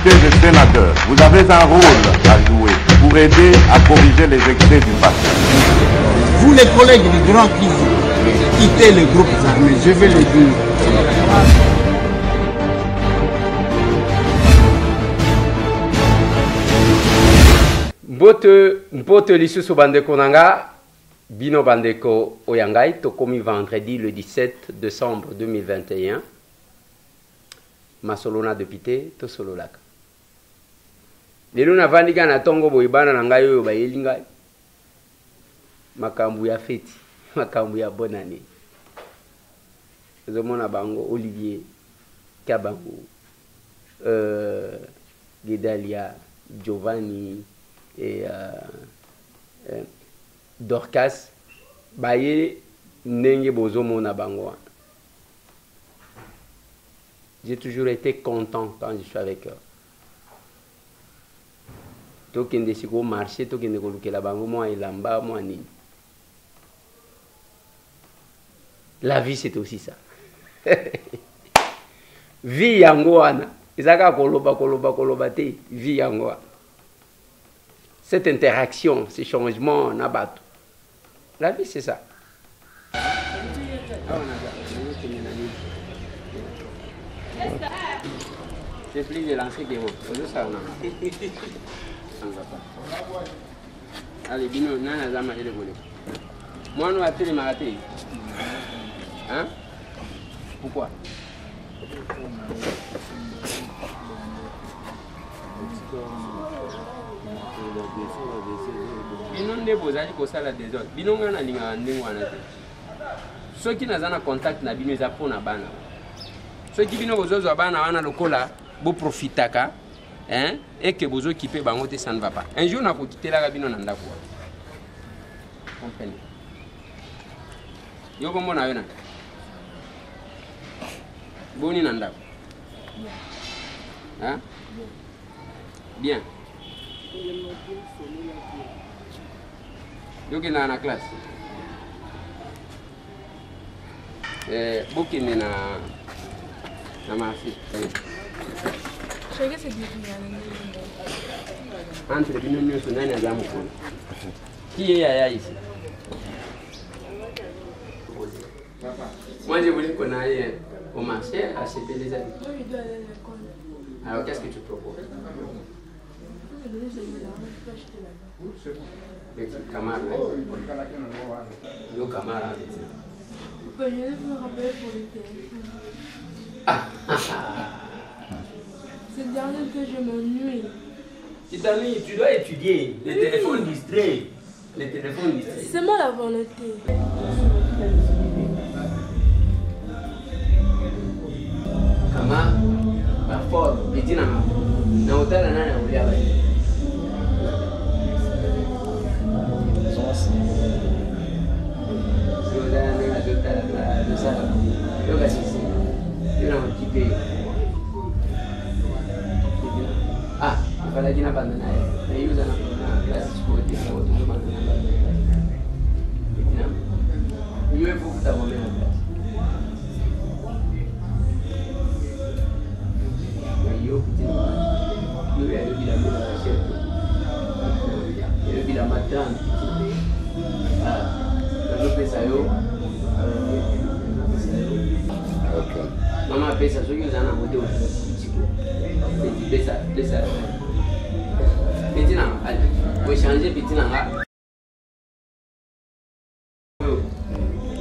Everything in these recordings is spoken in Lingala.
députés et sénateurs, vous avez un rôle à jouer pour aider à corriger les excès du passé. Vous les collègues du Grand qui quittez les groupes armés, je vais le dire. Mbote lisusu bandeko nanga bino bandeko oyangai tokomi vendredi le 17 décembre 2021 masolona député to sololaka lelo navandi kana tongo boyibana na ngai oyo bayeli ngai makambu ya feti makambu ya bonne année ezomona bango Olivier Kabango Gedalia Giovanni et Dorcas baye ndenge bozomona bango. J'ai toujours été content quand je suis avec eux. Tokende siko marché tokende kolukela bango moi elamba moi nini. La vie c'est aussi ça. Vie yango wana ezaka koloba te vie yango wana. Cette interaction, ces changements, nabato. La vie, c'est ça. C'est plus de lancer que vous. Allez, bino, nana zama ele volé. Moi, nous avons les marathés. Hein? Pourquoi? Bino nde bozali kosala désordre bino nga na linga ndenge wana te soki naza na contact na bino eza mpona bana soki bino bozozwa bana wana lokola boprofitaka eke bozokipe bango te ça ne va pas un jour nakokitelaka bino na ndako comprenez yo komona yo na boni na ndako hein bien yoki na classe bokende na marché entre bino nyonso nani aza mokolo qui est yaya ici moi je voulais qu'on aille au marché acheter des habits. Alors qu'est-ce que tu proposes? Camarade. Yo camarade. Je vais me rappeler pour le téléphone. C'est dernier que je m'ennuie. Tu t'ennuies, tu dois étudier. Les téléphones distraits. Les téléphones distraits. C'est moi la volonté. Camarade, parfois, petit nama. Na hôtel nana ulia ba. Ah, il fallait dire n'abandonner. Mais il y a une classe sportive, ça va toujours m'abandonner. Il y a beaucoup d'abonnés en classe. Il y a le bilan de la chaîne. Il y a le bilan matin. Ah, le PSAO. Maman pesa so yuza na moto chiko. Pesa. Petina, allez, changer petina nga.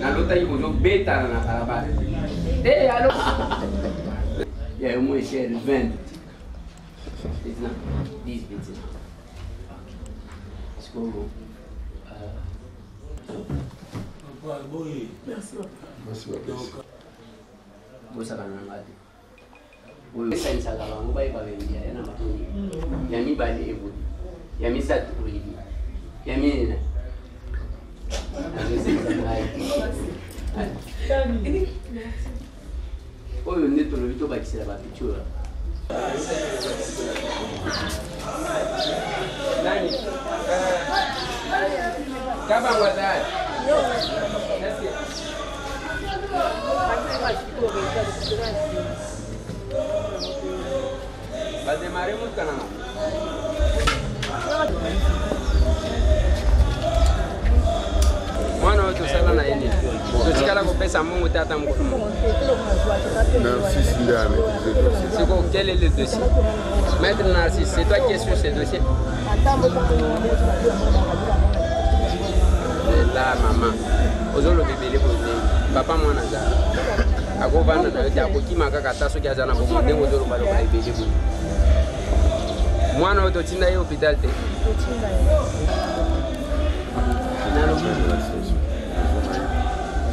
Na lota yi bozo beta na karaba. Alors. Il y a au moins cher 20. Petina, 10 petina. Est-ce que vous Merci. Bosaka na ngati oyo esanisaka bango bayebabendia ya na matoni ya mibale ebodi ya misatu oyibi ya minena oyo nde tolobi tobakisela bapitu oyo nani kabango azali Badema mare mutana mwana oyo tosala na ye nini totikala kopesa mbongo te ata mokolo moko. Siko, quel est le dossier? Maître Narcisse, c'est toi qui es sur ce dossier? Là, maman, ozolo bébé papa moi naza akovanda na yote akokima kaka taso ki azana bomo ndengo ozolo baloba ebele boye mwana oyo totinda ye hôpital te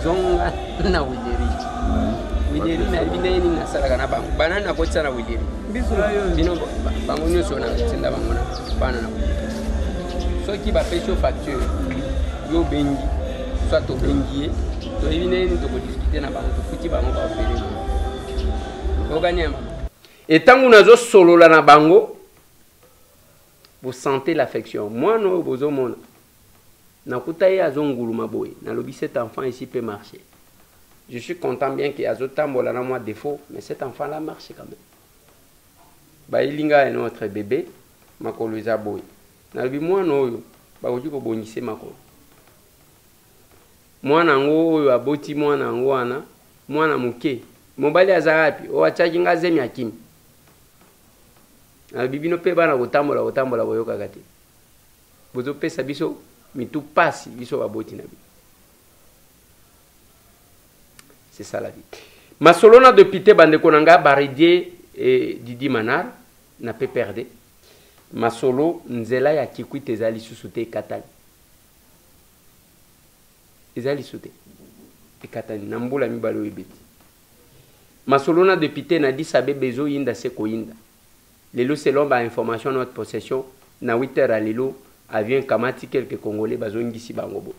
zonga na wileri na bina yeni nasalaka na bango banani nakotisa na wileri bino bango nyonso na tinda bango na bana na soki bapesi yo facture yo bengi soit tobengi ye toyebi nini tokodiscute na bango tofuti bango baopere okanyama etango nazosolola na bango bosante l'affection mwana oyo bozomona nakuta ye azonguluma boye nalobi cet enfant ici peut marcher. Je suis content bien qu'il y a zotambola na moi défaut mais cet enfant là marche quand même bailinga est notre bébé makolo eza boye nalobi mwana oyo bakoki kobongisa makolo mwana ngo oyo aboti mwana ngo wana mwana muke mobali azarapi o achaki ngazemi akimi bibino pe bana kotambola boyoka kati bozo pesa biso mitu pasi biso baboti na bi. C'est ça la vie. Masolona de pité bande konanga baridie et Didi Manar n'a pas perdu. Masolo nzela ya kikwite ezali susute katani. Ezali sute. E katani nambula mibalo ebeti. Masolona de pité na dit sabe bezo yinda se ko yinda. Lelo selon ba information notre possession na 8h à lelo avion kamati quelques Congolais bazo ngisi bangobo.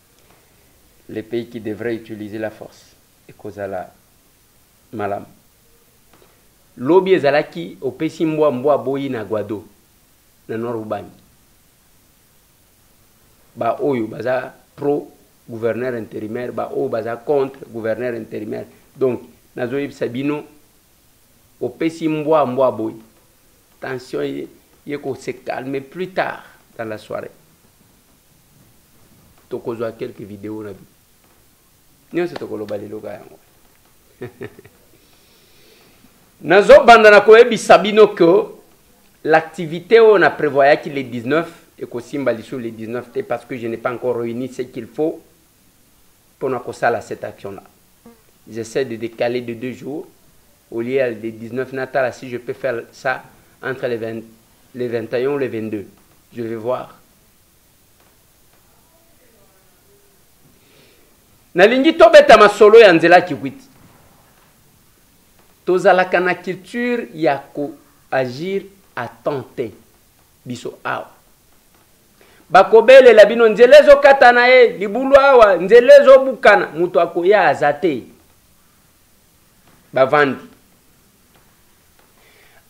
Les pays qui devraient utiliser la force et kozala malam. Lobi ezalaki opesi mbwa boyi na Gwado na Norubani. Ba oyo baza pro gouverneur intérimaire ba oyo baza contre gouverneur intérimaire. Donc nazo yebisa bino opesi mbwa boyi. Tension yeko se calmer plus tard dans la soirée. Tokozwa quelques vidéos na bi. Nyo se tokoloba lelo ga yango. Nazo banda na koyebisa bino que l'activité on a prévoyé qu'il est 19 et qu'au Simbali sur les 19 parce que je n'ai pas encore réuni ce qu'il faut pour nous faire cette action-là. J'essaie de décaler de 2 jours au lieu des 19 Natal. Si je peux faire ça entre les 21 ou les 22, je vais voir. Nalingi tobeta masolo ya nzela kikwiti. Tozalaka na culture ya ko agir à tenter biso awa. Bakobele la bino nzelezo katana ye libulu awa nzelezo bukana mutu akoya azate. Bavandi.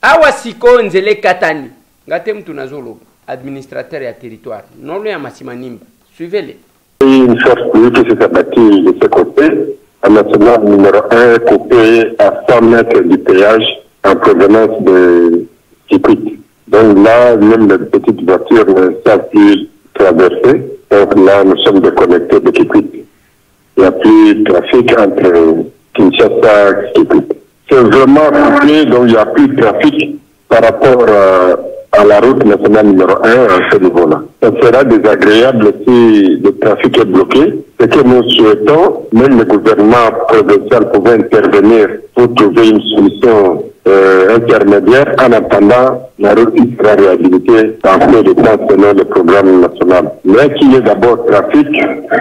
Awa siko nzele katani. Ngate mtu nazolo administrateur ya territoire. Nolo ya masimanimba. Suivez-les. Une force qui s'est abattue de ce côté, à national numéro 1, coupé à 100 mètres du péage en provenance de Kikwit. Donc là, même les petites voitures ne savent plus traverser. Donc là, nous sommes déconnectés de Kikwit. Il n'y a plus de trafic entre Kinshasa et Kikwit. C'est vraiment coupé, donc il n'y a plus de trafic par rapport à la route nationale numéro 1 à ce niveau-là. Ça sera désagréable si le trafic est bloqué. Ce que nous souhaitons, même le gouvernement provincial pouvait intervenir pour trouver une solution intermédiaire. En attendant, la route sera réhabilitée en peu de temps selon le programme national. Mais qu'il y ait d'abord trafic,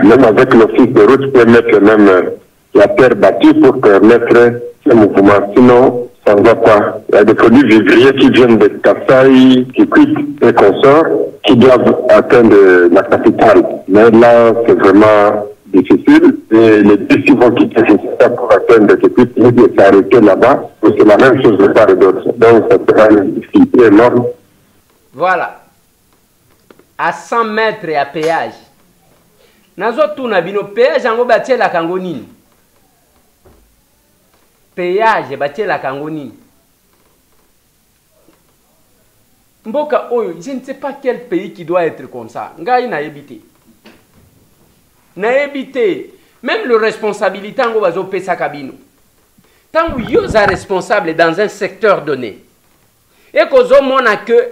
même avec l'office de route, peut mettre même la terre battue pour permettre ce mouvement. Sinon, ça ne va pas. Il y a des produits vivriers qui viennent de Kasaï, Kikwit et consorts qui doivent atteindre la capitale. Mais là, c'est vraiment difficile. Et les bus qui vont quitter Kinshasa pour atteindre Kikwit, ils vont s'arrêter là-bas. C'est la même chose de part et d'autre. Donc, ça sera une difficulté énorme. Voilà. À 100 mètres à péage. Nazo tuna bino péage yango batie la kangonini. Péage batie la kangonini. Mboka oyo, je ne sais pas quel pays qui doit être comme ça. Ngai na évité. Na évité. Même le responsabilité en bazo pesa kabino. Tant que yo za responsable dans un secteur donné. Et qu'ozo mona que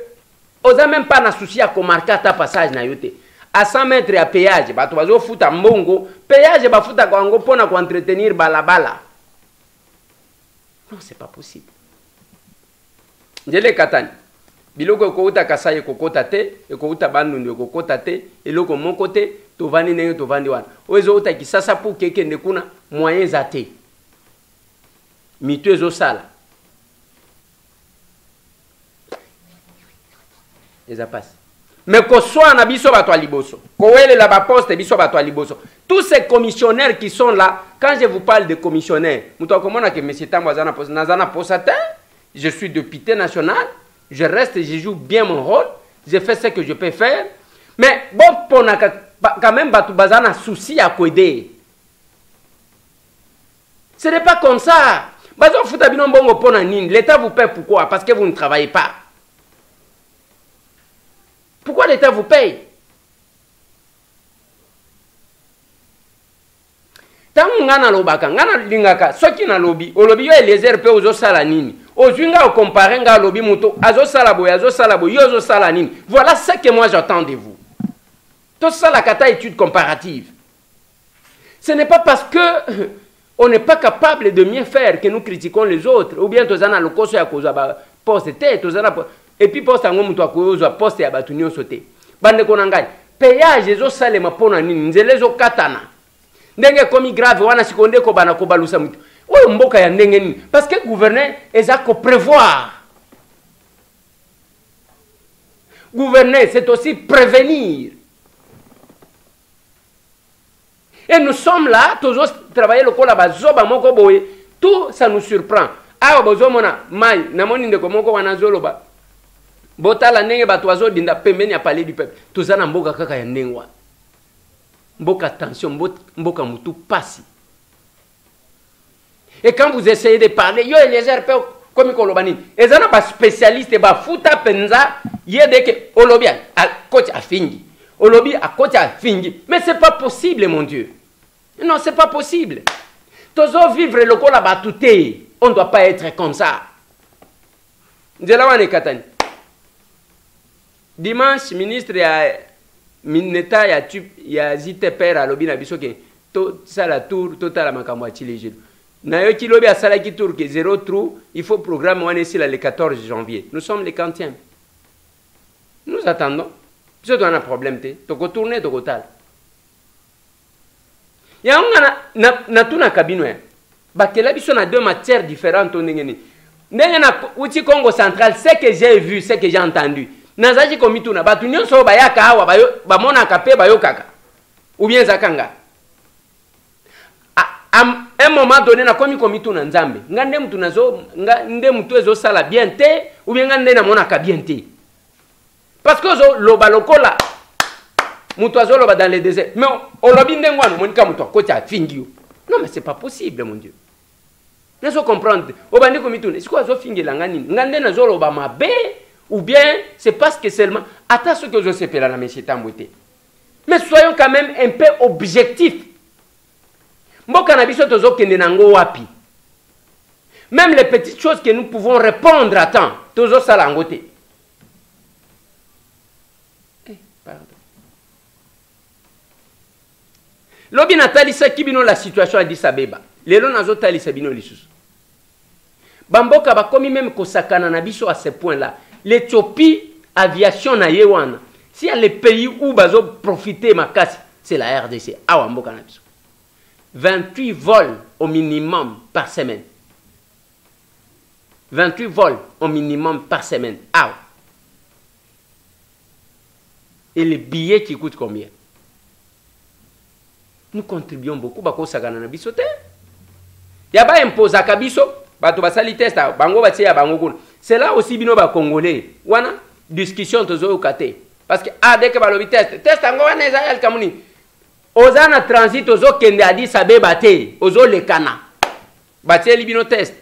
oza même pas na souci à marquer ta passage na yote. À 100 mètres à péage, bato bazo futa mbongo, péage ba futa kwango pona ko entretenir balabala. Non, c'est pas possible. Njele katani. Biloko ekouta kasai ekokota te, ekouta bandundu ekokota te, eloko moko te, tovandi nenge tovandi wana. Oyo uta kisasa pour kekende kuna moyens ate. Mitu ezosala. Eza passe. Mais ko soit na biso bato liboso. Ko wele la ba poste biso bato liboso. Tous ces commissionnaires qui sont là, quand je vous parle de commissionnaires, muto komona ke monsieur Tambo azana poste, nazana poste, je suis député national. Je reste, je joue bien mon rôle, je fais ce que je peux faire. Mais bon, quand même, bazana souci à coder. Ce n'est pas comme ça. L'État vous paie pourquoi? Parce que vous ne travaillez pas. Pourquoi l'État vous paye? Tant ngana lobaka, ngana lingaka, soki na lobi, olobi yo elezer pe ozo sala nini. Ozunga o comparer nga lobi muto, azo sala boy, yozo sala nini. Voilà ce que moi j'attends de vous. Tout ça la kata étude comparative. Ce n'est pas parce que on n'est pas capable de mieux faire que nous critiquons les autres, ou bien tozana lokoso ya koza ba poste te, tozana et puis poste ngo muto akozo poste ya batunyo sote. Bande konangai, péage ezo salema pona nini, nzele zo katana. Ndenge komi grave wana sikonde ko bana ko balusa mutu. Oyo mboka ya ndenge nini? Parce que gouverner eza ko prévoir. Gouverner c'est aussi prévenir. Et nous sommes là, toujours travailler le kola bazoba moko boye, tout ça nous surprend. Ah bozo mona mai na moni ndeko moko wana zoloba. Botala ndenge batwazo dinda pembeni ya palais du peuple. Tozana mboka kaka ya ndengwa. Mboka attention, mboka mutu passi. Et quand vous essayez de parler, yo Eliezer pe comme kolobani, ezana ba spécialiste ba futa penza, yedeke olobia a coach a fingi. Olobi a coach a fingi. Mais c'est pas possible mon Dieu. Non, c'est pas possible. Tozo vivre le kola batouté, on ne doit pas être comme ça. Nzela wane katani. Dimanche ministre ya Mineta ya zite père à lobi na biso ke to sala tour total makambo chilejelo. Na yo ki lobi asala ki tour ke 0 trou, il faut programme wana ici le 14 janvier. Nous sommes le 40e. Nous attendons. Je dois un problème te. Toko tourner toko tal. Ya na tuna kabino ya. Bakela biso na deux matières différentes ndengeni. Ndenge na uti Congo central, ce que j'ai vu, ce que j'ai entendu. Nazaji komituna batu nyonso bayaka awa bayo bamona kape bayo kaka ou bien zakanga à un moment donné na komi komituna nzambe ngande mtu nazo ngande mtu ezo sala bien te ou bien ngande na mona ka bien te parce que zo loba lokola mtu azo loba dans le désert mais on lobi ndengwano monika mtu akocha fingio non mais c'est pas possible mon Dieu nazo comprendre obandi komituna siko azo fingela ngani ngande nazo loba mabe. Ou bien, c'est parce que seulement... Attends ce que je sais là, M. Tambouté. Mais soyons quand même un peu objectifs. Même les petites choses que nous pouvons répondre à temps, toujours ça l'angoté. Pardon. Lobi natali sa kibino la situation à Addis Abeba. Lelo nazo tali sabino lisusu. Bamboka ba komi même kosakana na biso à ce point-là. L'Éthiopie, aviation na yewana. S'il y a les pays où bazo profiter ma casse, c'est la RDC. Awa mboka na biso. 28 vols au minimum par semaine. 28 vols au minimum par semaine. Awa. Et les billets qui coûtent combien? Nous contribuons beaucoup. Bako sakana na biso te. Yaba impose à kabiso. Bato basali test bango batie ya bango kuna. C'est là aussi bino ba congolais. Wana discussion tozo kate. Parce que dès que balobi test ngo wana Israël kamuni. Ozana transit ozo kende Addis Abeba te, ozo lekana. Batie libino test.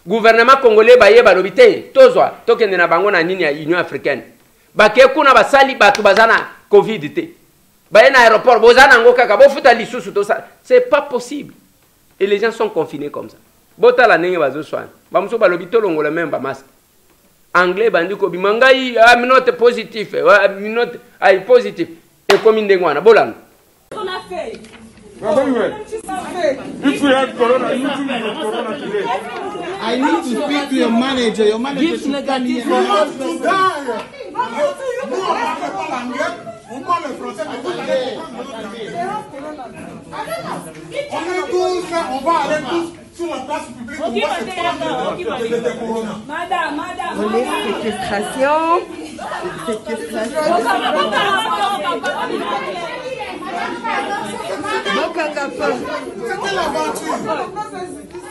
gouvernement congolais baye balobi te tozwa tokende na bango na nini ya Union africaine bake kuna basali batu bazana covid te baye na aéroport bozana ngo kaka bofuta lisusu to ça c'est pas possible et les gens sont confinés comme ça botala ndenge bazo swana bamuso balobi to longola même ba masque anglais bandi ko bimangai aminote positif aminote ay positif et comme ndenge wana bolano on a fait. If we had corona, you think you have corona today? I need to speak to your manager. Your manager Give negative for us. us. On parle le français, on est tous là, on va aller tous sur la place publique, on va se prendre le corona. Madame. Séquestration.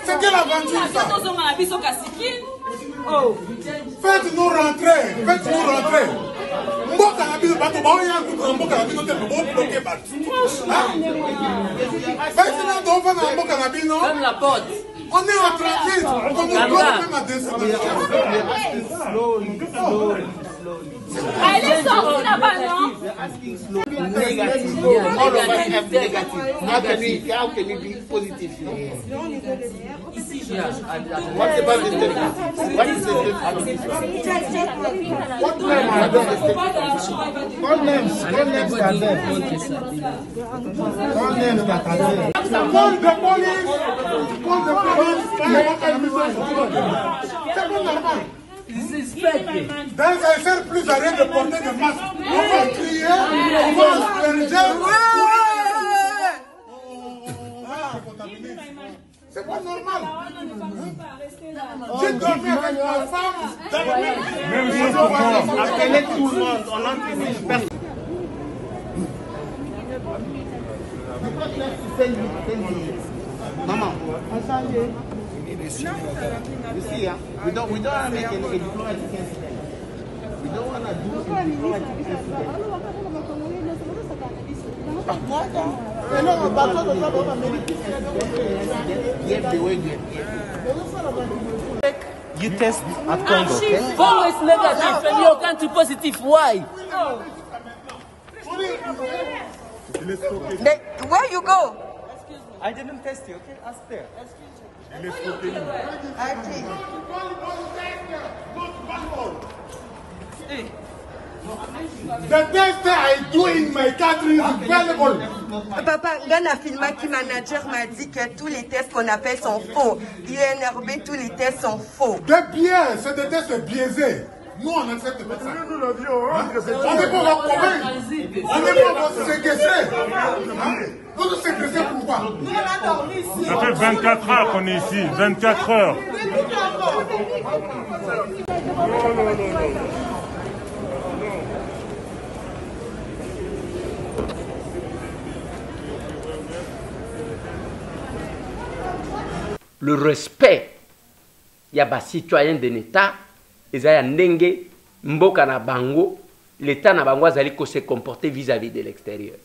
C'est quelle aventure ça? Faites-nous rentrer. Mboka na biso bato ba oya kutra mboka na biso te bo bloquer bato. Faites-nous donc na mboka na biso. Comme la porte. On est en transit. On nous donne même à destination. Allez sortir là-bas, non? Negative. All of us have negative. How can you be positive? What about the negative? What is the Ben, ça ne sert plus à rien de porter des masques. On va crier, on va asperger. C'est pas normal. J'ai dormi avec ma femme dans le même. Appelez tout le monde, on n'empêche personne. Maman, you see, we don't want to make a diplomatic incident. We don't want to do a diplomatic incident. You test at Congo, okay? Congo is negative and your country positive. Why? Where you go? I didn't test you, okay? Ask there. The test I do in my country is valuable. Papa, Gana Filma qui manager m'a dit que tous les tests qu'on appelle sont faux. INRB, tous les tests sont faux. C'est bien, c'est des tests biaisés. Nous, on accepte pas ça. On n'est pas là pour on n'est pas là pour séquestrer. Vous nous séquestrez pourquoi? Ça fait 24 heures qu'on est ici, 24 heures. Le respect, il y a des citoyens de l'État, ils ont ndenge mboka na bango, l'État na bango azali ko se comporter vis-à-vis de l'extérieur.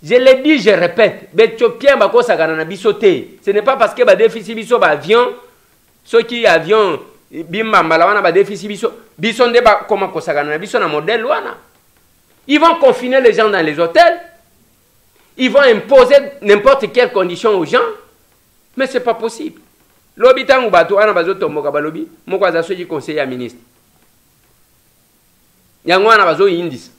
Je l'ai dit, je répète, Béthiopien bako sakana na biso te. Ce n'est pas parce que ba déficit biso ba avion, ceux qui avion bimba malawana ba déficit biso nde ba comment ko sakana na biso na modèle wana. Ils vont confiner les gens dans les hôtels. Ils vont imposer n'importe quelle condition aux gens. Mais ce n'est pas possible. Lobi tangu bato wana bazo tomboka balobi, moko azaso ji conseiller ministre. Yango wana bazo indis.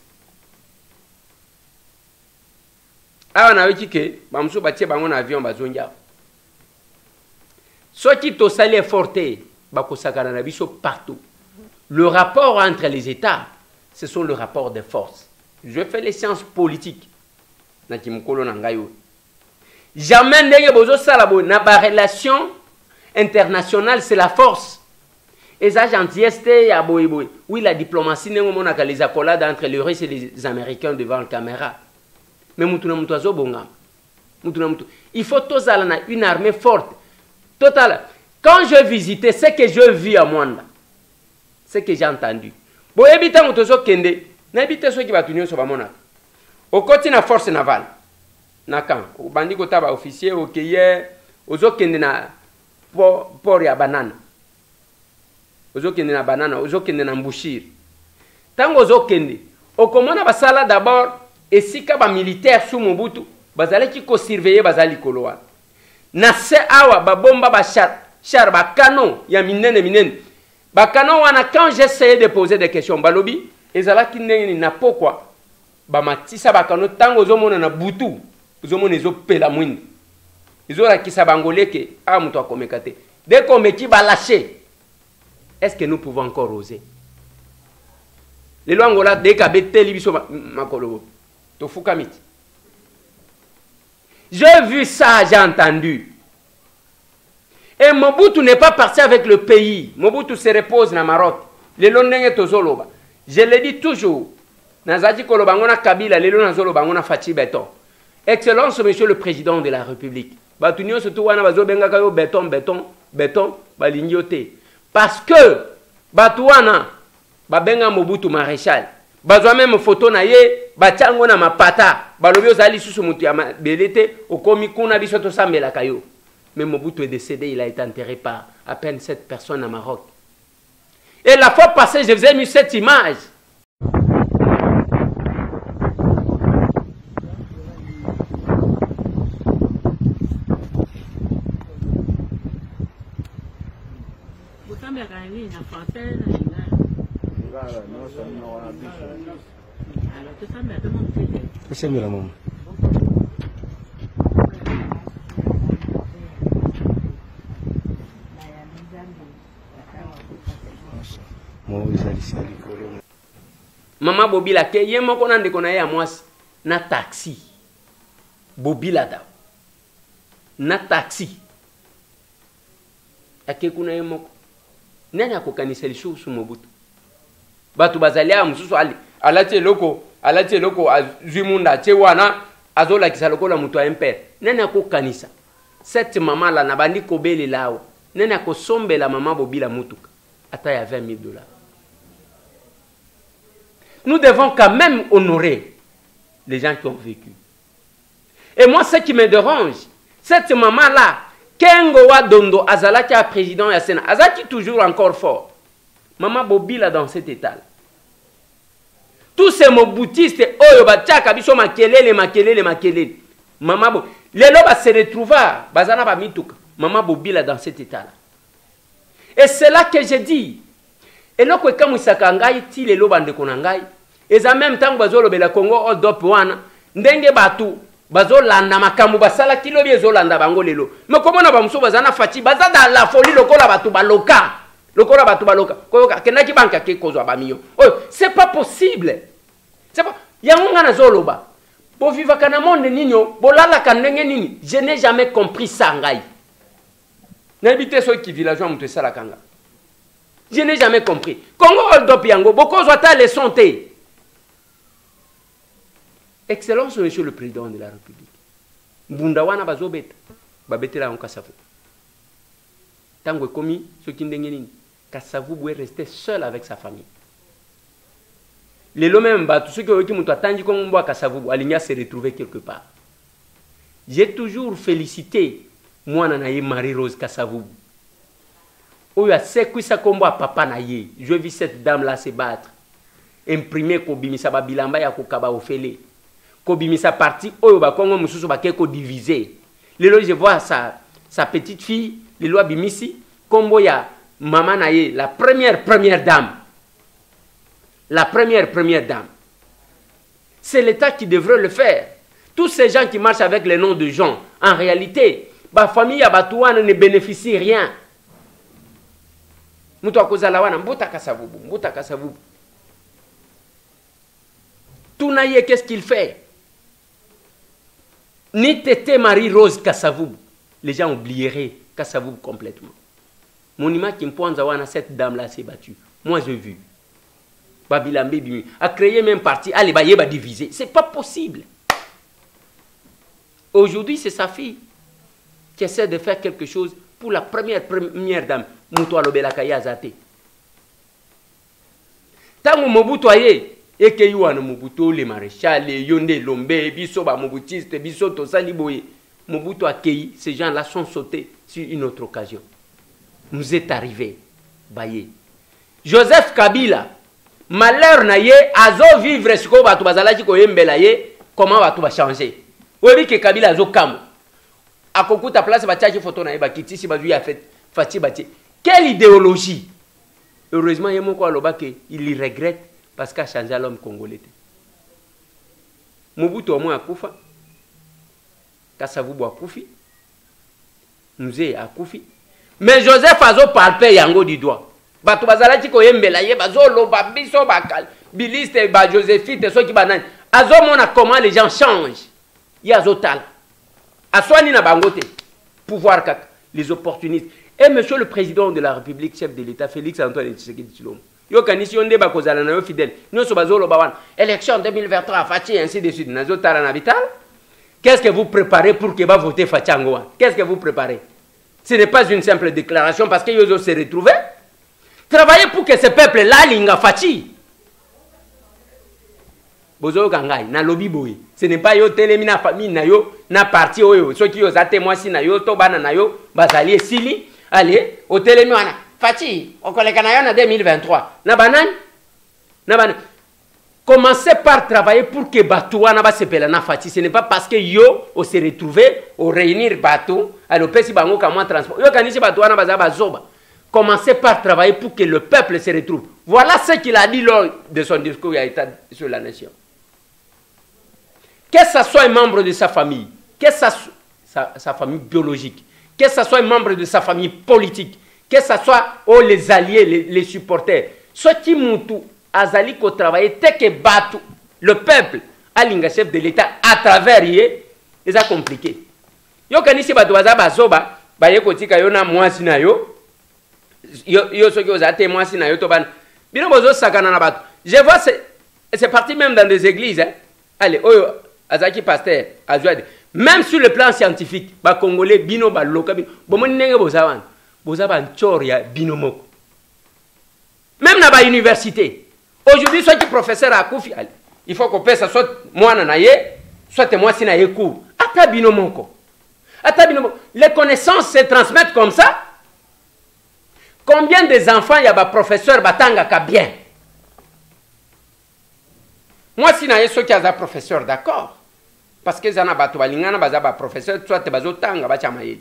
Awa na wiki ke bamuso batie bango na avion bazo ndia. Soki to sali forte bakosakana na biso partout. Le rapport entre les États, ce sont le rapport de force. Je fais les sciences politiques. Na kimukolo na ngayo. Jamais ndenge bozo salabo na ba relation internationale, c'est la force. Et ça gentillesse ya boy boy. Oui, la diplomatie n'est pas les accolades entre les Russes et les Américains devant la caméra. Mais mutuna mutuazo bonga. Il faut tous aller une armée forte. Total. Quand je visitais, ce que je vis à Mwanda, ce que j'ai entendu. Bon, habitants mutuazo kende. N'habitez ceux qui va tenir sur Bamona. Au côté de la force navale. Nakan. Au bandi kota ba officier, au keye, aux autres kende port ya banana ozokende na banana ozokende na mbushir tango ozokende okomona basala d'abord esika ba militaire sous Mobutu bazalaki ko surveiller bazali koloa na se awa babomba ba char ba canon ya minene ba canon wana quand j'essayais de poser des questions balobi ezalaki ndenge na pourquoi ba matisa ba canon tango ozomona na butu ozomona ezopela mwindi ezolakisa bangoleke a muto akomeka te dès qu'on meki ba lâcher est-ce que nous pouvons encore oser les lois angola dès ka beteli biso makolo to fukamiti. J'ai vu ça, j'ai entendu. Et Mobutu n'est pas parti avec le pays. Mobutu se repose na Maroc. Le londenge tozoloba. Je le dis toujours. Nazadi koloba ngona Kabila, le lona zoloba ngona Fachi Beton. Excellence, monsieur le président de la République. Batunio surtout wana bazo benga kayo beton, balingyote. Parce que batuana babenga Mobutu maréchal. Bazwa même photo na ye batiango na mapata balobi ozali susu mutu ya belete okomi kuna biso to sambela kayo. Mais Mobutu est décédé, il a été enterré par à peine 7 personnes à Maroc. Et la fois passée, je vous ai mis cette image. Maman Bobila ke ye moko na ndeko na ye ya mwasi na taxi Bobila da na taxi ake kuna ye moko nani akokanisa lisusu Mobutu batu bazalia mususu alati loko azwimunda che wana azola kisa lokola mutu a impère nani akokanisa cette maman là na bandi kobele lawa nani akosombela maman Bobila mutuka ata ya $20,000. Nous devons quand même honorer les gens qui ont vécu. Et moi, ce qui me dérange, cette maman-là, Kengo Wadondo, Azalaki a président Yassena, Azaki toujours encore fort. Maman Bobila dans cet état-là. Tous ces moboutistes, Oyo Bachaka, Biso Makelele. Maman Bobila, les lobes se retrouva, Bazana Bamituka. Maman Bobila dans cet état-là. Et c'est là que j'ai dit, et là, quand vous savez, si les lobes de Konangai, et en même temps, bazolo bela Congo, au dop wana, ndenge batu, bazolanda makambu basala kilo biezolanda bango lelo. Mais comment on a bamuso bazana fati, bazada la folie lokola batu baloka, koyoka, kenaki banka ke kozwa bamiyo. Oh, c'est pas possible. C'est pas. Yangonga na zoloba. Bo viva kana monde ninyo, bolala kanenge nini. Je n'ai jamais compris ça ngai. N'habitez ceux qui villageois mutu sala kanga. Je n'ai jamais compris. Congo Oldop Yango, beaucoup de leçon té. Excellence, monsieur le président de la République. Mbundawana bazobet, babetela en Kassavou. Tango komi, ce qui n'engeni, Kassavou doit rester seul avec sa famille. Les lots même, tous ceux qui m'ont attendu comme moi Kassavou, Aligna s'est retrouvé quelque part. J'ai toujours félicité moi nanaye Marie-Rose Kassavou. Oya sekwisa kombo papa na ye. Je vis cette dame là se battre. Imprimer ko bimisa ba bilamba ya ko kaba ofele. Ko bimisa parti oyo ba kongo mususu ba keko diviser. Lelo je vois sa petite fille, lelo bimisi kombo ya maman na ye, la première dame. La première dame. C'est l'État qui devrait le faire. Tous ces gens qui marchent avec les noms de gens, en réalité, ba famille ya batouane ne bénéficie rien. Moutou kozalawana mbuta kasavubu. Tounaye, qu'est-ce qu'il fait? Ni tété Marie-Rose Kassavoub. Les gens oublieraient Kassavoub complètement. Monima qui me cette dame-là s'est battue. Moi, j'ai vu. Babilambe Bimi a créé même parti. Allez, bah diviser. C'est pas possible. Aujourd'hui, c'est sa fille qui essaie de faire quelque chose pour la première dame. Moutou alobela kaya zate. Tango Mobutu aye, eke yuana Mobutu, les maréchals, les yonde, lombe, biso ba mobutiste, biso tosali boye. Mobutu akei, ces gens-là sont sautés sur une autre occasion. nous est arrivé. Baye. Joseph Kabila, malheur na ye, azo vivre ce qu'on va tout bazalaki ko yembela ye, comment va tout va changer. Oui, que Kabila azo kamo. A koku ta place ba tchaki photo na ye ba kiti si ba lui a fait fati bati. Quelle idéologie? Heureusement il y a mon aloba que il regrette parce qu'a changé l'homme congolais. Mobutu au moins akufa. Kasavubu akufi. Nous akufi. Mais Joseph azo palpe yango du doigt. Bato bazalaki ko yembela ye bazolo ba biso bakal biliste ba Joséphine so ki banani. Azo mona comment les gens changent. Ya azo tal. Aswani na bangote. Pouvoir kaka les opportunistes. Et monsieur le président de la République, chef de l'État, Félix Antoine Tshisekedi Tshilombo. Yo kanisi onde ba kozala na yo fidèle. Nyoso bazolo ba wana. Élection 2023 Fachi ainsi de suite. Nazo tala na vital. Qu'est-ce que vous préparez pour que va voter Fachi Angoa? Qu'est-ce que vous préparez? Ce n'est pas une simple déclaration parce que Yozo s'est retrouvé. Travaillez pour que ce peuple-là linga Fachi. Bozo gangai na lobby boy. Ce n'est pas yo telemi na famille na yo na parti oyo. Ceux qui yo za témoin si na yo to bana na yo bazali sili. Allez, au telemi wana. Fachi, on koleka na yo na 2023. Na banane? Na banane. Commencez par travailler pour que Batouana va se pela na Fachi. Ce n'est pas parce que yo on s'est retrouvé au réunir Batou à l'opési bango comment transport. Yo kanisi Batouana bazaba zoba. Commencez par travailler pour que le peuple se retrouve. Voilà ce qu'il a dit lors de son discours à État sur la nation. Que ce soit un membre de sa famille, que ce soit sa famille biologique, que ce soit un membre de sa famille politique, que ce soit les alliés, les supporters, ceux qui moutou, azali ko travailler, tel que Batou, le peuple, à l'inga chef de l'État, à travers yé, c'est compliqué. Yo kanisi Batou bazaba zoba, ba ye kotika yo na mwasi na yo. Yo soki ozate moi si na yo to ban bino bozo sakana na bato. Je vois c'est parti même dans des églises hein. Allez oyo azaki pasteur azwade même sur le plan scientifique ba congolais bino ba loka bino bomoni ndenge bozawan bozaba nchor ya bino moko même na ba université aujourd'hui soit qui professeur akufi allez il faut qu'on pèse soit mwana na ye soit moi si na ye cours ata bino moko les connaissances se transmettent comme ça. Combien des enfants y a des professeurs batanga ka bien? Moi si na yeso ki aza professeur d'accord parce que zana bato balingana baza ba professeur soit te bazo tanga ba chamaye.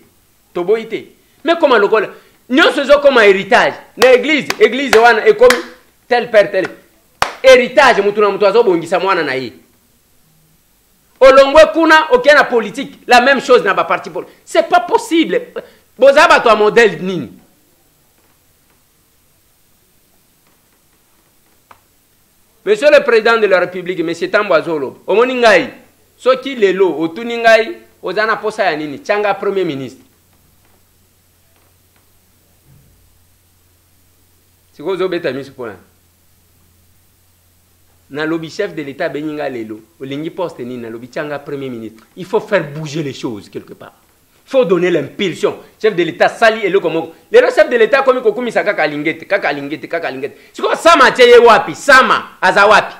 Toboité. Mais comment le col nyonso zo comme héritage na église wana et comme tel père tel héritage mutu na mutu azo bongisa mwana na ye. Olongwe kuna okena politique la même chose na ba parti politique. C'est pas possible. Boza bato a modèle nini? Monsieur le Président de la République, M. Tamboazolo, au Moningaï, ce qui est l'eau, au Tuningaï, aux Anaposa Yanini, Tchanga Premier ministre. C'est quoi vous avez mis ce point? Dans le lobby chef de l'État, Beninga Lelo, au Lingi Poste, dans le lobby Tchanga Premier ministre, il faut faire bouger les choses quelque part. Il faut donner l'impulsion. Chef de l'État, Sali et le comme. Les chefs de l'État, comme Kokumi Saka Lingete. C'est quoi Sama Tcheye Wapi, Sama Azawapi.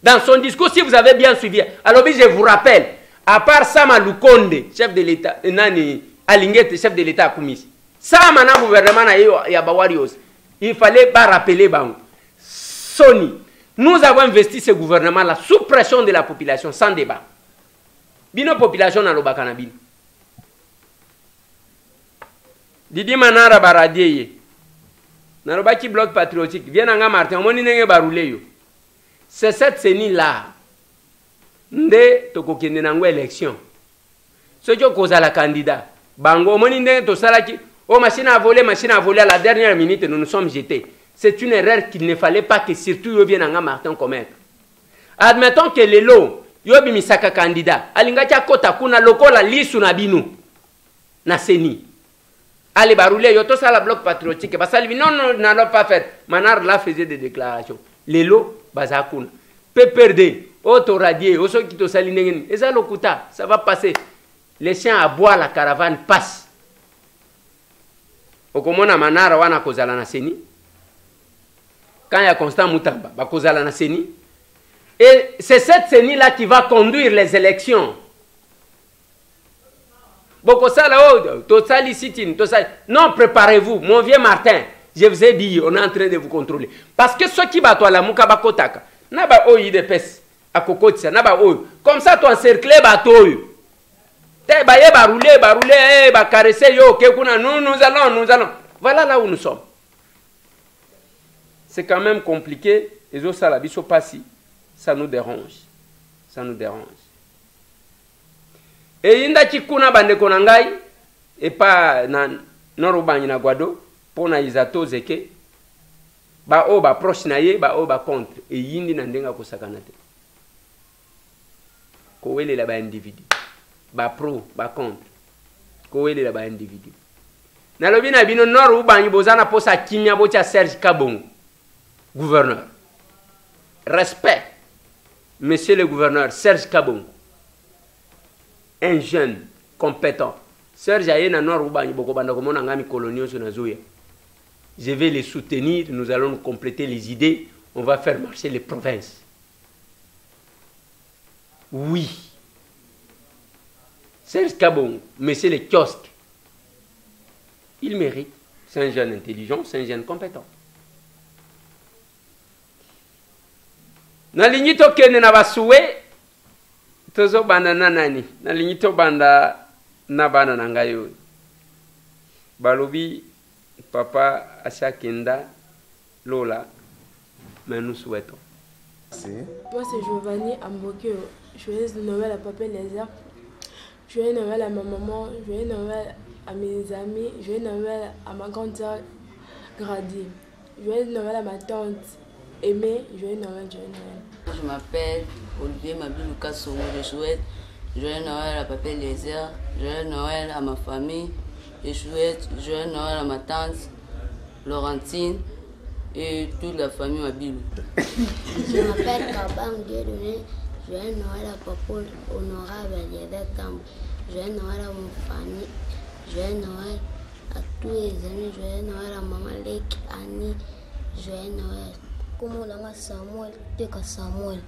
Dans son discours, si vous avez bien suivi, alors je vous rappelle, à part Sama Lukonde, chef de l'État, Nani Alingete, chef de l'État Kumisi. Sama na gouvernement na Yabawarios. Il fallait pas rappeler Bang. Sony, nous avons investi ce gouvernement-là sous pression de la population, sans débat. Bino population na Lobakanabine. Didi Manara Baradieye. Narobaki bloc patriotique. Viens à Martin. On nenge barulé yo. C'est cette CENI-là. Nde tokokende nango élection. Ceux qui ont causé la candidat. Bango, moni nenge to salaki. Oh, machine à voler à la dernière minute, nous nous sommes jetés. C'est une erreur qu'il ne fallait pas que surtout yo vienne à Martin commettre. Admettons que les lots, yo bimisaka candidat. Alingaki akota kuna lokola lisu na binu. Na CENI. Allez, baroulé, yo to ça la bloc patriotique. Parce que non, n'allons pas faire. Manar là faisait des déclarations. Les lots, bazakuna. PPRD, auto radié, au qui to saline. Et ça, l'okuta, ça va passer. Les chiens à boire, la caravane passe. Au commun, Manara, wana kozala na CENI. Quand il y a Constant Moutamba, ba kozala na CENI. Et c'est cette CENI là qui va conduire les élections. Boko sala oh, to sali sitine, to sali. Non, préparez-vous. Mon vieux Martin, je vous ai dit, on est en train de vous contrôler. Parce que ceux qui battent la muka bakotaka, na ba oyi de pes à kokotisa, na ba oyi. Comme ça, tu encercles bateau. Te ba ye ba rouler, ba caresser yo, kekuna, nous allons. Voilà là où nous sommes. C'est quand même compliqué. Les autres salabi sont pas si. Ça nous dérange. Ça nous dérange. Et inda chikuna bande konangai et pas na norubani na guado pour na izato zeke ba o ba proche na ye ba o ba contre et yindi na ndenga kosakana te ko wele la ba individu ba pro ba contre ko wele la ba individu na lobi na bino norubani bozana posa kimia bocha Serge Kabongo gouverneur respect monsieur le gouverneur Serge Kabongo, un jeune compétent. Serge Ayena Norubani Bokobanda Komona Ngami Colonio Sonazoya. Je vais les soutenir, nous allons compléter les idées, on va faire marcher les provinces. Oui. Serge Kabongo, monsieur le kiosque, il mérite. C'est un jeune intelligent, c'est un jeune compétent. Na lignito kene na basuwe tozo banda na nani na lignito banda na bana na ngayo balobi papa Ashakenda Lola mais nous souhaitons. Moi c'est Giovanni Ambokio. Joyeux Noël à Papa Lézard. Joyeux Noël à ma maman, joyeux Noël à mes amis, joyeux Noël à ma grande sœur Grady. Joyeux Noël à ma tante Aimée, joyeux Noël, joyeux Noël. Je m'appelle Olivier Mabilou Kassongo, je souhaite joyeux Noël à Papa Lézard, joyeux Noël à ma famille, je souhaite joyeux Noël à ma tante Laurentine et toute la famille Mabilou. Je m'appelle Kabang Guédouné, joyeux Noël à Papa Honorable Aliéda Tambo, joyeux Noël à mon famille, joyeux Noël à tous les amis, joyeux Noël à Maman Lek, Annie, joyeux Noël. Comme on a Samuel, Teka Samuel.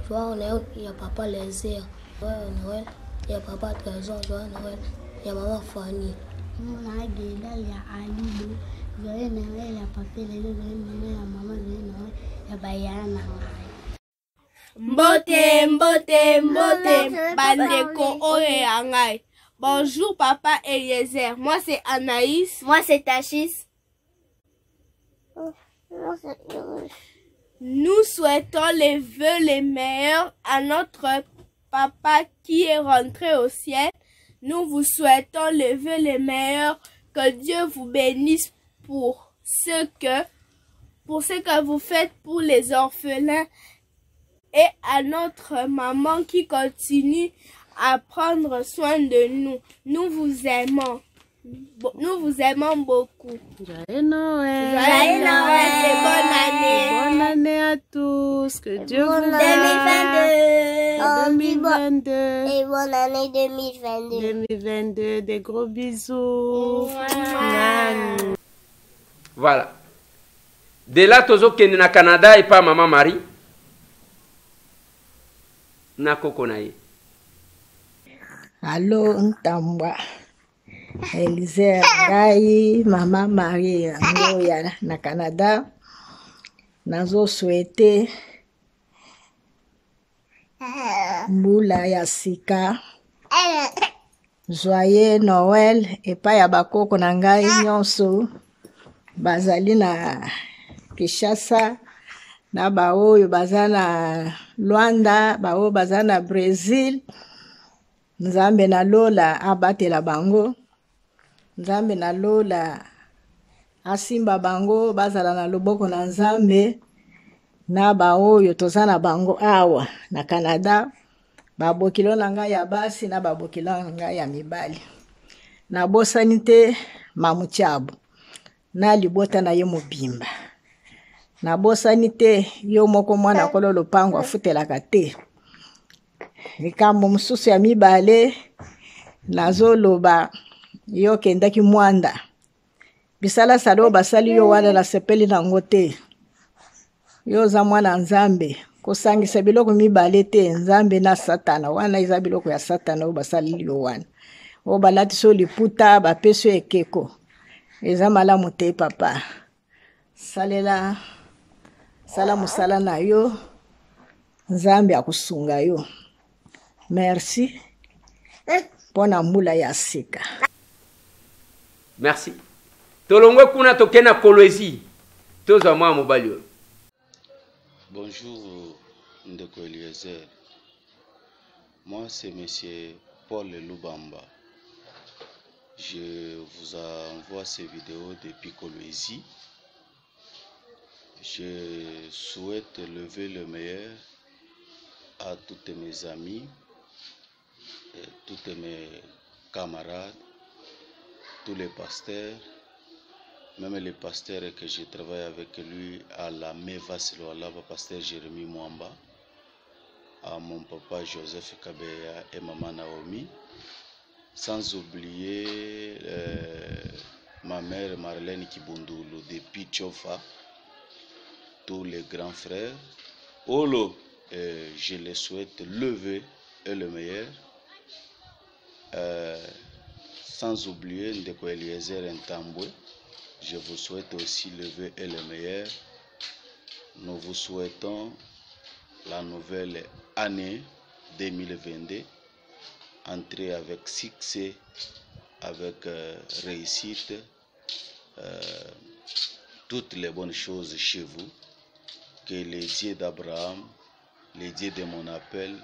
Joyeux Noël, il y a Papa Lézard. Joyeux Noël, il y a Papa Trésor. Joyeux Noël, il y a Maman Fanny. Mon agenda, il y a Ali. Joyeux Noël, il y a Papa Lézard. Joyeux Noël, il y a Maman. Joyeux Noël, il y a Bayana. Mbote, bandeko oye angai. Bonjour papa Eliezer. Moi c'est Anaïs. Moi c'est Tachis. Nous souhaitons les vœux les meilleurs à notre papa qui est rentré au ciel. Nous vous souhaitons les vœux les meilleurs. Que Dieu vous bénisse pour ce que vous faites pour les orphelins et à notre maman qui continue à prendre soin de nous. Nous vous aimons. Nous vous aimons beaucoup. Joyeux Noël. Joyeux Noël et bonne année. Bonne année à tous. Que Dieu vous bénisse. 2022. Et bonne année 2022. 2022. Des gros bisous. Voilà. De là, tozo kende na Canada et pas Maman Marie. Na kokonaye. Allô, Ntambwa. Elise Ngai, Maman Marie, Ngoya na Canada. Nazo souhaité Mbula ya sika. Joyeux Noël et pas ya bakoko na ngai nyonso. Bazali na Kinshasa na baoyo bazana Luanda, bao bazana Brésil. Nzambe na lola abatela bango. Nzambe na lola asimba bango bazala na loboko na Nzambe na baoyo tozana bango awa na Canada babokilo na ngai ya basi na babokilo na ngai ya mibali na bosani te mamuchabu na libota na ye mobimba na bosani te yo moko mwana kolo lopango afutelaka te likambo mususu ya mibale nazoloba yo kendaki mwanda bisala salo basali yo wana la sepeli na ngote yo za mwana Nzambe kosangisa biloko mibale te Nzambe na Satana wana iza biloko ya Satana o basali yo wana oyo balati so liputa bapesi yo ekeko eza malamu te papa sala mosala na yo nzambe akusunga yo merci mpona mbula ya sika. Merci. Tolongwe kuna tokena Kolwezi. Tozwa mwa mobali oyo. Bonjour, Ndeko Eliezer. Moi, c'est monsieur Paul Lubamba. Je vous envoie ces vidéos depuis Kolwezi. Je souhaite lever le meilleur à toutes mes amis, et toutes mes camarades, tous les pasteurs, même les pasteurs que je travaille avec lui à la Meva Siloalaba, pasteur Jérémy Mwamba, à mon papa Joseph Kabeya et maman Naomi, sans oublier ma mère Marlène Kibundulu depuis Tchofa, tous les grands frères. Olo, je les souhaite lever et le meilleur. Sans oublier Ndeko Eliezer Ntambwe, je vous souhaite aussi lever et le meilleur. Nous vous souhaitons la nouvelle année 2022, entrer avec succès, avec réussite, toutes les bonnes choses chez vous. Que les dieux d'Abraham, les dieux de mon appel,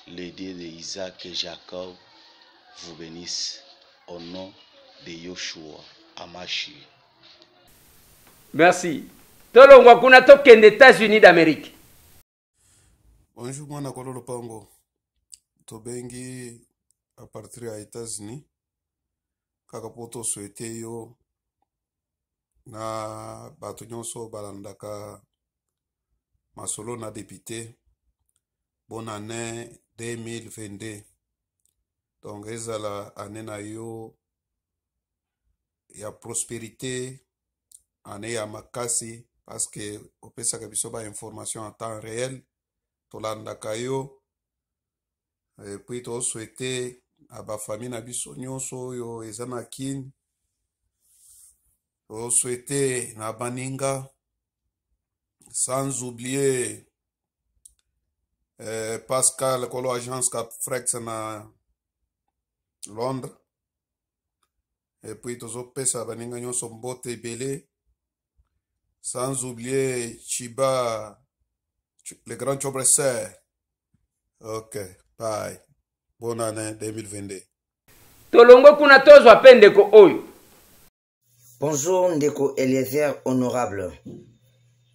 les dieux d'Isaac et Jacob vous bénissent au nom de Yoshua Amashi. Merci. Tolongwa kuna tokende États-Unis d'Amérique. Bonjour, moi Nakolo Pango. Tobengi à partir des États-Unis. Kakapoto souhaité yo na bato nyonso balandaka masolo na député. Bonne année 2022. Donc ezala année na yo ya prospérité, année ya makasi parce que opesaka biso ba information en temps réel tolandaka yo et puis to souhaiter à ba famille na biso nyonso yo ezana kin to souhaiter na baninga sans oublier Pascal Kolo agence Cap Frex na Londres. Et puis tozo pesa baninga nyonso mbote belé. Sans oublier Chiba, le grand chobresseur. Ok, bye. Bonne année 2022. Tolongo kuna tozwa pe Ndeko oyo. Bonjour Ndeko Eliezer honorable.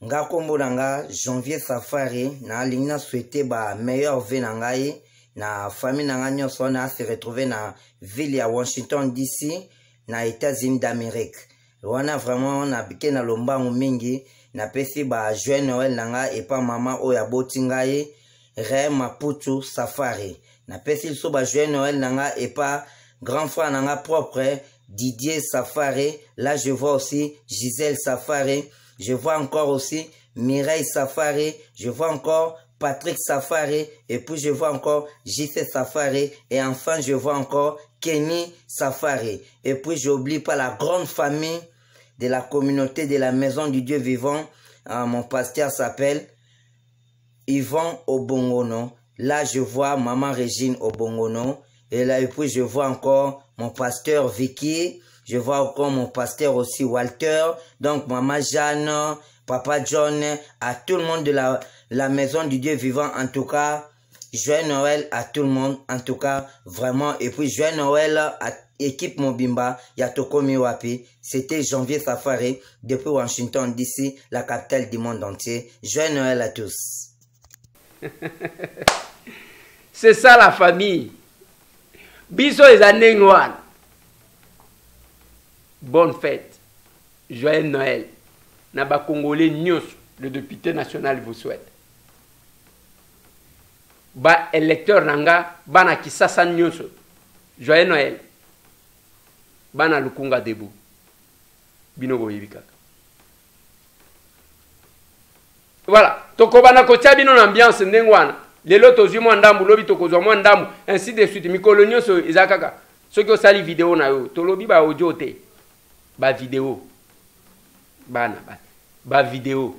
Nga kombo nanga Janvier Safari na lingna souhaiter ba meilleur vœu na ngai na famille nanga nyonso na se retrouver na ville ya Washington DC na États-Unis d'Amérique. Wana vraiment na bike na lombangu mingi na pesi ba joyeux Noël nanga et pa mama oya boti ngai Re Maputu Safari. Na pesi so ba joyeux Noël nanga et pa grand frère nanga propre Didier Safari. Là je vois aussi Gisèle Safari. Je vois encore aussi Mireille Safari, je vois encore Patrick Safari, et puis je vois encore JC Safari, et enfin je vois encore Kenny Safari. Et puis j'oublie pas la grande famille de la communauté de la Maison du Dieu Vivant. Mon pasteur s'appelle Yvon Obongono. Là je vois Maman Régine Obongono. Et là, et puis je vois encore mon pasteur Vicky. Je vois encore mon pasteur aussi Walter, donc Maman Jeanne, Papa John, à tout le monde de la Maison du Dieu Vivant, en tout cas, joyeux Noël à tout le monde, en tout cas, vraiment, et puis joyeux Noël à équipe Mobimba, Yatoko Miwapi, c'était Janvier Safari, depuis Washington DC, la capitale du monde entier. Joyeux Noël à tous. C'est ça la famille. Biso les années noires. Bonne fête, joyeux Noël. Naba Congolais Nyos, le député national vous souhaite. Ba électeur nanga, bana Kisasa Nyos, joyeux Noël. Bana Lukunga Debout. Binogo Yibikaka. Voilà. Toko bana kotia bino l'ambiance ndengwana. Lelo tozui mwa ndambu, lobi toko zwa mwa ndambu, ainsi de suite. Mikolo Nyos izakaka. Ceux qui ont sali vidéo na yo, tolobi ba audio te, ba vidéo, ba vidéo.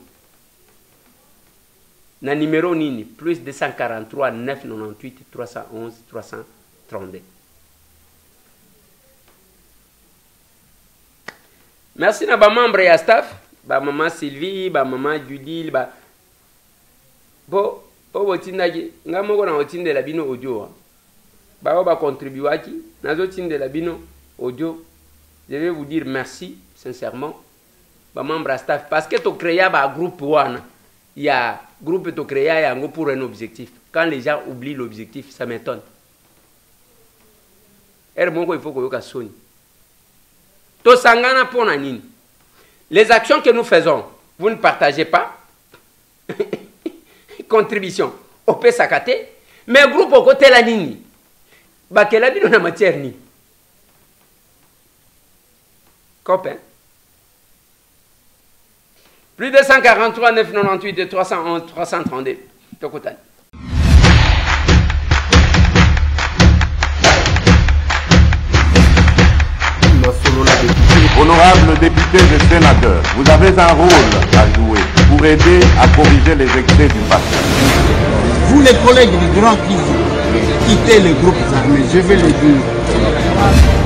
Na numéro nini, plus 243 998 311 332. Merci na ba membre ya staff, ba maman Sylvie, ba maman Judil, ba bo otindaki nga moko na otindela bino audio. Ba ba contribuaki, nazo tindela bino audio. Je vais vous dire merci sincèrement ba membre ya staff parce que to créer ba groupe wana. Il y a groupe to créer yango pour un objectif. Quand les gens oublient l'objectif, ça m'étonne. Il faut que vous soni. Tosangana pona nini. Les actions que nous faisons, vous ne partagez pas. Contribution. Ope sakate. Mais groupe au côté la nini. Bakela bino na matière ni. Copain. Plus de 143 998 et 311 332. Tokotani. Honorables députés et sénateurs, vous avez un rôle à jouer pour aider à corriger les excès du passé. Vous les collègues du Grand Kivu, quittez les groupes armés, je vais le dire.